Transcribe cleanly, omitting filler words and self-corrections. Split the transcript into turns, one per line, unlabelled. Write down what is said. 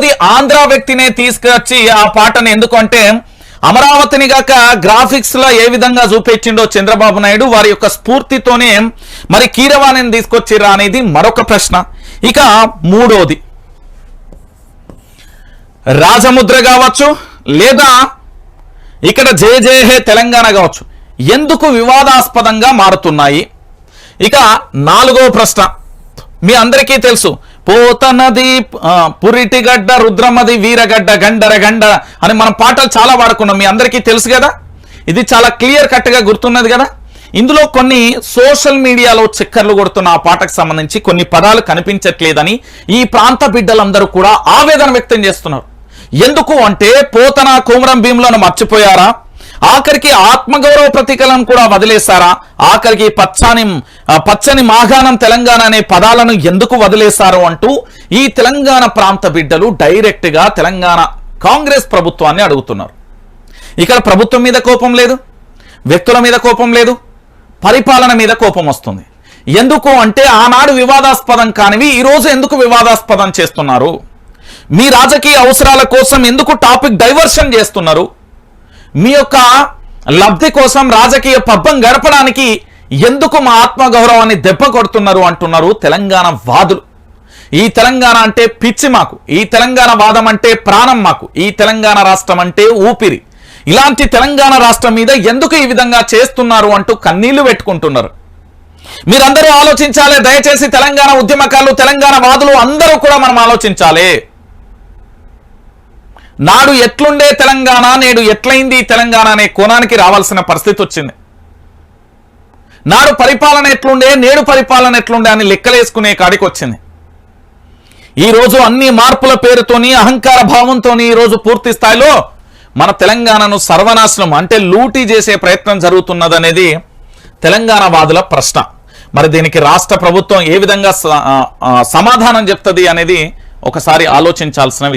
మూడోది ఆంధ్ర వ్యక్తినే తీసుకొచ్చి ఆ పాటను ఎందుకంటే అమరావతిని గాక గ్రాఫిక్స్ లో ఏ విధంగా చూపించిండో చంద్రబాబు నాయుడు వారి యొక్క స్ఫూర్తితోనే మరి కీరవాణిని తీసుకొచ్చిరా అనేది మరొక ప్రశ్న. ఇక మూడోది రాజముద్ర కావచ్చు లేదా ఇక్కడ జయ జయ హే తెలంగాణ కావచ్చు, ఎందుకు వివాదాస్పదంగా మారుతున్నాయి? ఇక నాలుగో ప్రశ్న మీ అందరికీ తెలుసు, పోతనది పురిటిగడ్డ రుద్రమది వీరగడ్డ గండర గండ అని మనం పాటలు చాలా వాడుకున్నాం, మీ అందరికీ తెలుసు కదా. ఇది చాలా క్లియర్ కట్ గా గుర్తున్నది కదా. ఇందులో కొన్ని సోషల్ మీడియాలో చక్కర్లు కొడుతున్న ఆ పాటకు సంబంధించి కొన్ని పదాలు కనిపించట్లేదని ఈ ప్రాంత బిడ్డలందరూ కూడా ఆవేదన వ్యక్తం చేస్తున్నారు. ఎందుకు అంటే పోతన కొమరం భీములను మర్చిపోయారా, ఆఖరికి ఆత్మగౌరవ ప్రతీకలను కూడా వదిలేశారా, ఆఖరికి పచ్చని మాగాణం తెలంగాణ అనే పదాలను ఎందుకు వదిలేశారు అంటూ ఈ తెలంగాణ ప్రాంత బిడ్డలు డైరెక్ట్ గా తెలంగాణ కాంగ్రెస్ ప్రభుత్వాన్ని అడుగుతున్నారు. ఇక్కడ ప్రభుత్వం మీద కోపం లేదు, వ్యక్తుల మీద కోపం లేదు, పరిపాలన మీద కోపం వస్తుంది. ఎందుకు అంటే ఆనాడు వివాదాస్పదం కానివి ఈరోజు ఎందుకు వివాదాస్పదం చేస్తున్నారు? మీ రాజకీయ అవసరాల కోసం ఎందుకు టాపిక్ డైవర్షన్ చేస్తున్నారు? మీ యొక్క లబ్ధి కోసం రాజకీయ పబ్బం గడపడానికి ఎందుకు మా ఆత్మగౌరవాన్ని దెబ్బ కొడుతున్నారు అంటున్నారు తెలంగాణ వాదులు. ఈ తెలంగాణ అంటే పిచ్చి మాకు, ఈ తెలంగాణ వాదం అంటే ప్రాణం మాకు, ఈ తెలంగాణ రాష్ట్రం అంటే ఊపిరి, ఇలాంటి తెలంగాణ రాష్ట్రం మీద ఎందుకు ఈ విధంగా చేస్తున్నారు అంటూ కన్నీళ్లు పెట్టుకుంటున్నారు. మీరందరూ ఆలోచించాలి దయచేసి. తెలంగాణ ఉద్యమకారులు, తెలంగాణ వాదులు అందరూ కూడా మనం ఆలోచించాలి. నాడు ఎట్లుండే తెలంగాణ నేడు ఎట్లయింది తెలంగాణ అనే కోణానికి రావాల్సిన పరిస్థితి వచ్చింది. నాడు పరిపాలన ఎట్లుండే నేడు పరిపాలన ఎట్లుండే అని లెక్కలేసుకునే కాడికి వచ్చింది. ఈరోజు అన్ని మార్పుల పేరుతోని అహంకార భావంతోని ఈరోజు పూర్తి స్థాయిలో మన తెలంగాణను సర్వనాశనం అంటే లూటీ చేసే ప్రయత్నం జరుగుతున్నదనేది తెలంగాణ వాదుల ప్రశ్న. మరి దీనికి రాష్ట్ర ప్రభుత్వం ఏ విధంగా సమాధానం చెప్తుంది అనేది ఒకసారి ఆలోచించాల్సిన విషయం.